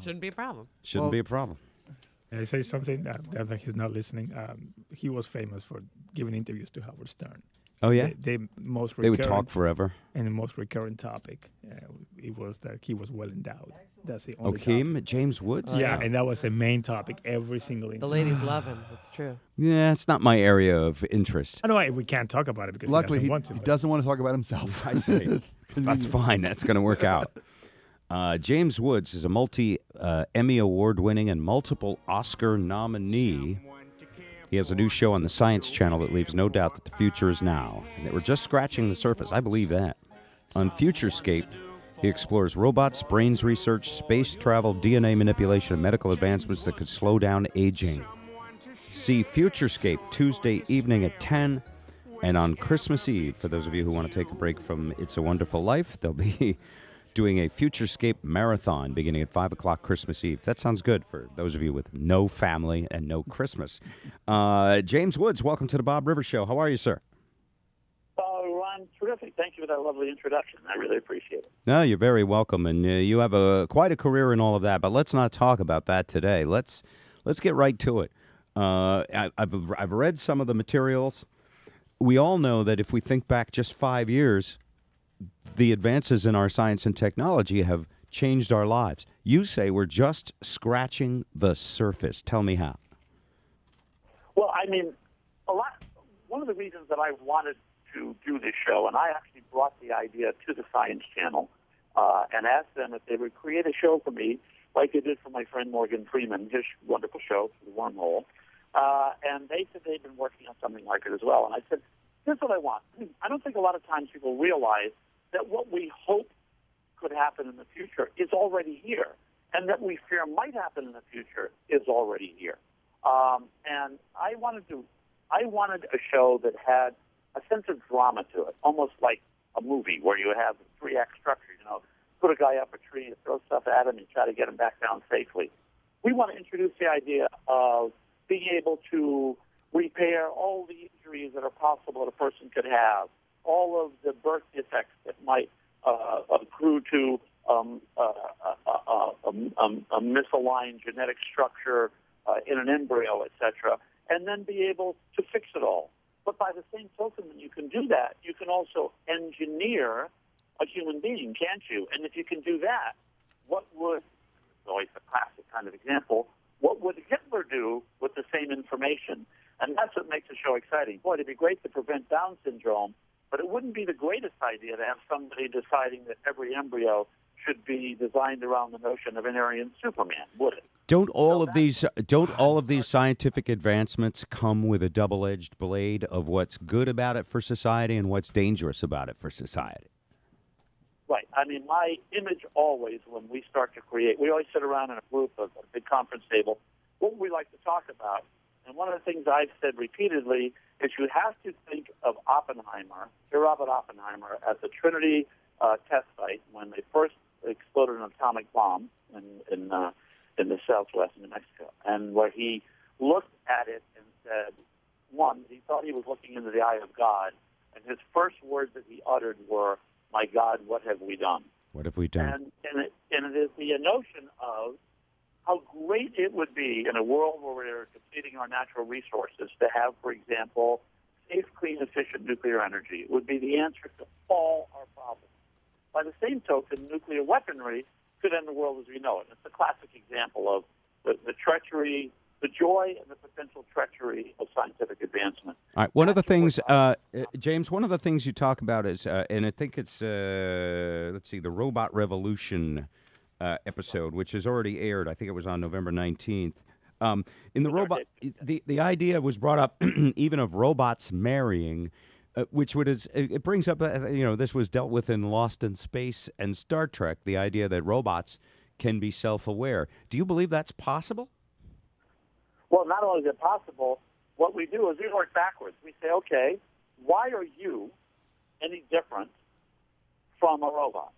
Shouldn't be a problem. Shouldn't be a problem. I say something that he's not listening. He was famous for giving interviews to Howard Stern. Oh, yeah? They would talk forever. And the most recurrent topic, it was that he was well endowed. That's the Oh, only him? topic. James Woods? Yeah, and that was the main topic every single The interview. ladies love him. It's true. Yeah, it's not my area of interest. I know we can't talk about it because Luckily, he doesn't want to. he but- doesn't want to talk about himself. I see. That's fine. That's going to work out. James Woods is a multi-Emmy award-winning and multiple Oscar nominee. He has a new show on the Science Channel that leaves no doubt that the future is now, and that we're just scratching the surface. I believe that. On Futurescape, he explores robots, brains research, space travel, DNA manipulation, and medical advancements that could slow down aging. See Futurescape Tuesday evening at 10, and on Christmas Eve, for those of you who want to take a break from It's a Wonderful Life, they'll be doing a Futurescape marathon beginning at 5 o'clock Christmas Eve. That sounds good for those of you with no family and no Christmas. James Woods, welcome to the Bob Rivers Show. How are you, sir? Ron, terrific. Thank you for that lovely introduction. I really appreciate it. No, you're very welcome, and you have quite a career in all of that, but let's not talk about that today. Let's get right to it. I've read some of the materials. We all know that if we think back just 5 years, the advances in our science and technology have changed our lives. You say we're just scratching the surface. Tell me how. Well, I mean, one of the reasons that I wanted to do this show, and I actually brought the idea to the Science Channel and asked them if they would create a show for me like they did for my friend Morgan Freeman, his wonderful show, The Wormhole. And they said they'd been working on something like it as well. And I said, here's what I want. I don't think a lot of times people realize that what we hope could happen in the future is already here, and that we fear might happen in the future is already here. And I wanted a show that had a sense of drama to it, almost like a movie where you have a 3-act structure. Put a guy up a tree, you throw stuff at him, and try to get him back down safely. We want to introduce the idea of being able to repair all the injuries that are possible that a person could have, all of the birth defects that might accrue to a misaligned genetic structure in an embryo, etc., and then be able to fix it all. But by the same token, when you can do that, you can also engineer a human being, can't you? And if you can do that, what would, always a classic kind of example, what would Hitler do with the same information? And that's what makes the show exciting. Boy, it'd be great to prevent Down syndrome, but it wouldn't be the greatest idea to have somebody deciding that every embryo should be designed around the notion of an Aryan Superman, would it? Don't all of these scientific advancements come with a double-edged blade of what's good about it for society and what's dangerous about it for society? Right. I mean, my image always, when we start to create, we always sit around in a group of a big conference table. What would we like to talk about? And one of the things I've said repeatedly is you have to think of Oppenheimer, Sir Robert Oppenheimer, at the Trinity test site when they first exploded an atomic bomb in the southwest of New Mexico, and where he looked at it and said, one, he thought he was looking into the eye of God, and his first words that he uttered were, "My God, what have we done?" What have we done? And it is the notion of how great it would be in a world where we're depleting our natural resources to have, for example, safe, clean, efficient nuclear energy. It would be the answer to all our problems. By the same token, nuclear weaponry could end the world as we know it. It's a classic example of the treachery, the joy and the potential treachery of scientific advancement. All right. One of the things, James, one of the things you talk about is, and I think it's, let's see, the Robot Revolution episode, which has already aired. I think it was on November 19th. In the robot, the idea was brought up even of robots marrying, which it brings up, this was dealt with in Lost in Space and Star Trek, the idea that robots can be self-aware. Do you believe that's possible? Well, not only is it possible, what we do is we work backwards. We say, okay, why are you any different from a robot?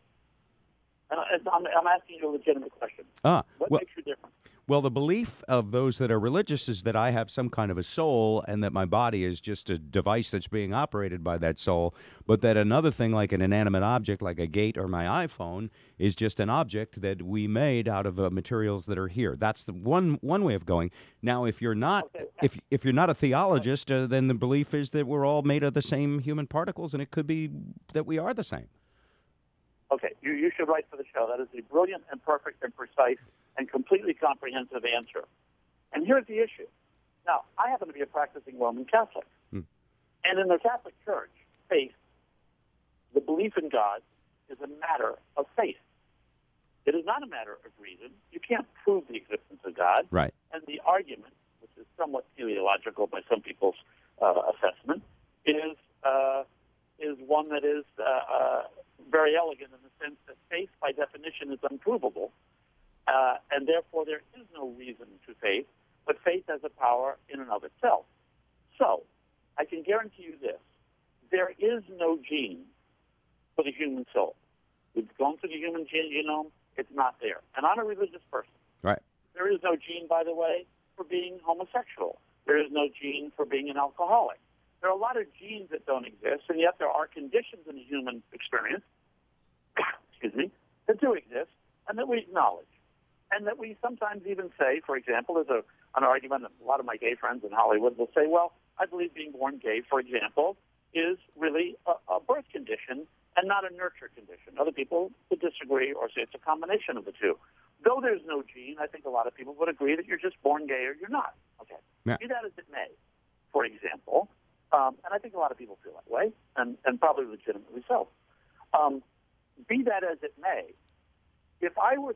And I'm asking you a legitimate question. What makes you different? Well, the belief of those that are religious is that I have some kind of a soul and that my body is just a device that's being operated by that soul, but that another thing like an inanimate object like a gate or my iPhone is just an object that we made out of materials that are here. That's the one way of going. Now, if you're not if you're not a theologist, then the belief is that we're all made of the same human particles, and it could be that we are the same. Okay, you should write for the show. That is a brilliant and perfect and precise and completely comprehensive answer. And here's the issue. Now, I happen to be a practicing Roman Catholic. And in the Catholic Church, faith, the belief in God, is a matter of faith. It is not a matter of reason. You can't prove the existence of God. Right. And the argument, which is somewhat teleological by some people's assessment, is one that is very elegant in the sense that faith, by definition, is unprovable. And therefore, there is no reason to faith, but faith has a power in and of itself. So, I can guarantee you this. There is no gene for the human soul. We've gone through the human genome. It's not there. And I'm a religious person. Right. There is no gene, by the way, for being homosexual. There is no gene for being an alcoholic. There are a lot of genes that don't exist, and yet there are conditions in the human experience, that do exist, and that we acknowledge. And that we sometimes even say, for example, there's an argument that a lot of my gay friends in Hollywood will say, well, I believe being born gay, for example, is really a birth condition and not a nurture condition. Other people would disagree or say it's a combination of the two. Though there's no gene, I think a lot of people would agree that you're just born gay or you're not. Okay. Yeah. Be that as it may, for example, and I think a lot of people feel that way, and probably legitimately so. Be that as it may, if I were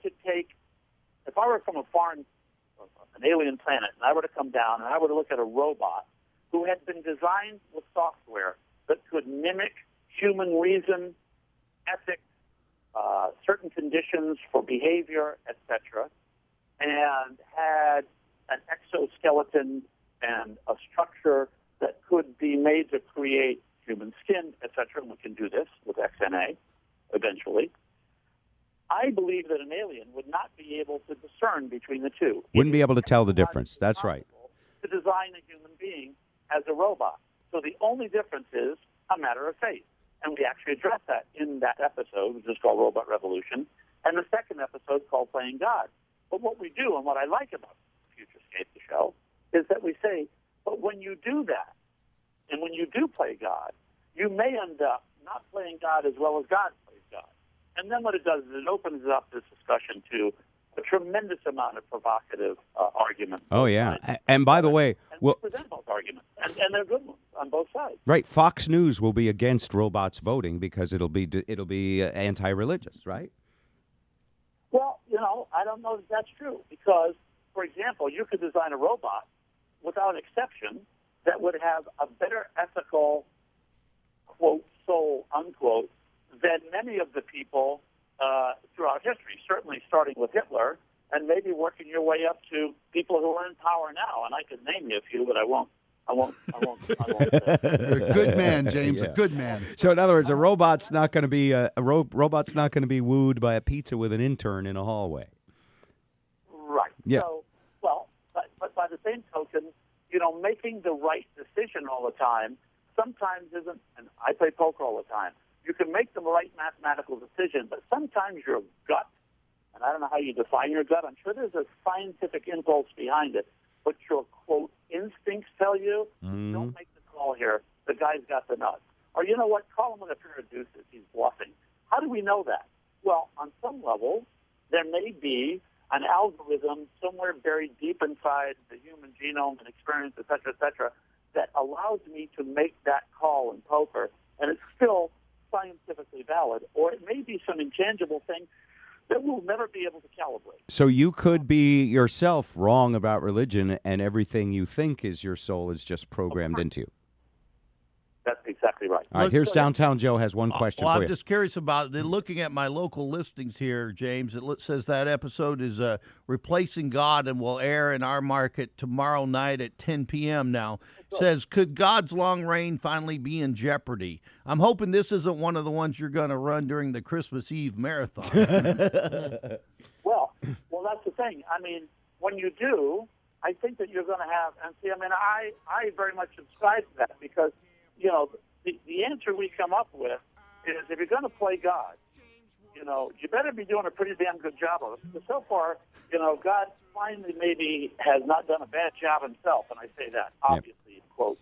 from an alien planet, and I were to come down and I were to look at a robot who had been designed with software that could mimic human reason, ethics, certain conditions for behavior, etc., and had an exoskeleton and a structure that could be made to create human skin, etc., and we can do this with XNA eventually, I believe that an alien would not be able to discern between the two. Wouldn't be able to tell the difference. That's right. To design a human being as a robot. So the only difference is a matter of faith. And we actually address that in that episode, which is called Robot Revolution, and the second episode called Playing God. But what we do, and what I like about Futurescape, the show, is that we say, but when you do that, and when you do play God, you may end up not playing God as well as God plays God. And then what it does is it opens up this discussion to a tremendous amount of provocative arguments. Oh, yeah. And by the way, we present both arguments, and they're good ones on both sides. Right. Fox News will be against robots voting because it'll be anti-religious, right? Well, I don't know if that's true because, for example, you could design a robot without exception that would have a better ethical, quote, soul, unquote, than many of the people throughout history, certainly starting with Hitler and maybe working your way up to people who are in power now. And I could name you a few, but I won't. You're a good man, James. Yeah. A good man. So, in other words, a robot's not going to be robot's not going to be wooed by a pizza with an intern in a hallway. Right. Yeah. So, but by the same token, making the right decision all the time sometimes isn't. And I play poker all the time. You can make the right mathematical decision, but sometimes your gut, and I don't know how you define your gut. I'm sure there's a scientific impulse behind it, but your quote instincts tell you, don't make the call here. The guy's got the nuts. Or you know what? Call him with a pair of deuces. He's bluffing. How do we know that? Well, on some level, there may be an algorithm somewhere buried deep inside the human genome and experience, et cetera, that allows me to make that call in poker, and it's still scientifically valid. Or it may be some intangible thing that we'll never be able to calibrate. So you could be yourself wrong about religion, and everything you think is your soul is just programmed into you. That's exactly right. All right, here's Downtown Joe has one question for you. I'm just curious about looking at my local listings here, James. It says that episode is Replacing God and will air in our market tomorrow night at 10 p.m. now. Says, could God's long reign finally be in jeopardy? I'm hoping this isn't one of the ones you're going to run during the Christmas Eve marathon. Well, that's the thing. I mean, when you do, I think that you're going to have, and see, I mean, I very much subscribe to that because, you know, the answer we come up with is if you're going to play God, you know, you better be doing a pretty damn good job of it. Because so far, you know, God finally maybe has not done a bad job himself, and I say that, obviously, in quotes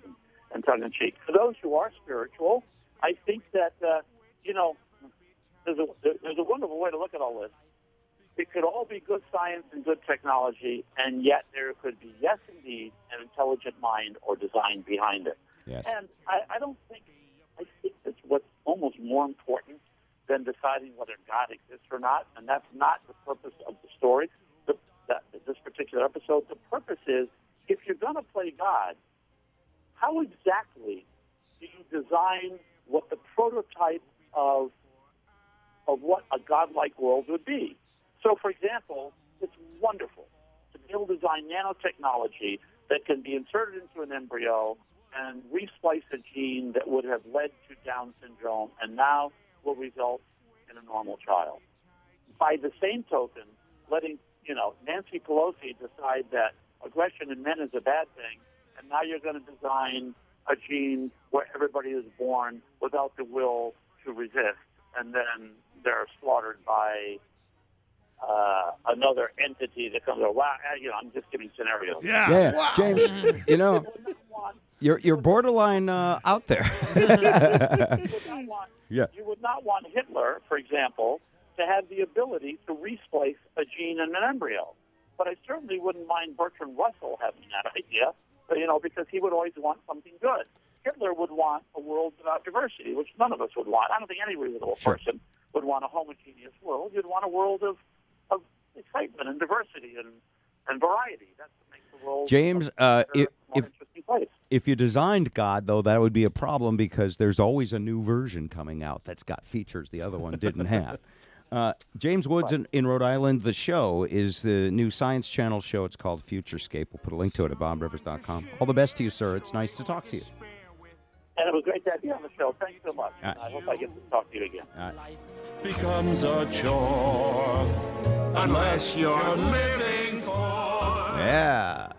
and tongue-in-cheek. For those who are spiritual, I think that, you know, there's a wonderful way to look at all this. It could all be good science and good technology, and yet there could be, yes, indeed, an intelligent mind or design behind it. Yes. And I think that's what's almost more important than deciding whether God exists or not, and that's not the purpose of the story, this particular episode. The purpose is, if you're going to play God, how exactly do you design what the prototype of what a godlike world would be? So, for example, it's wonderful to be able to design nanotechnology that can be inserted into an embryo and resplice a gene that would have led to Down syndrome and now will result in a normal child. By the same token, letting, you know, Nancy Pelosi decide that aggression in men is a bad thing, and now you're going to design a gene where everybody is born without the will to resist, and then they're slaughtered by another entity that comes over. Wow, you know, I'm just giving scenarios. Yeah. Wow. James, you know, you're borderline out there. You would not want Hitler, for example, to have the ability to resplice a gene in an embryo. But I certainly wouldn't mind Bertrand Russell having that idea, you know, because he would always want something good. Hitler would want a world without diversity, which none of us would want. I don't think any reasonable person would want a homogeneous world. You'd want a world of excitement and diversity and variety. That's what makes the world James, more interesting place. If you designed God, though, that would be a problem because there's always a new version coming out that's got features the other one didn't have. James Woods in Rhode Island. The show is the new Science Channel show. It's called Futurescape. We'll put a link to it at BobRivers.com. All the best to you, sir. It's nice to talk to you. And it was great to have you on the show. Thanks so much. Right. I hope I get to talk to you again. Right. Becomes a chore unless you're living for Yeah.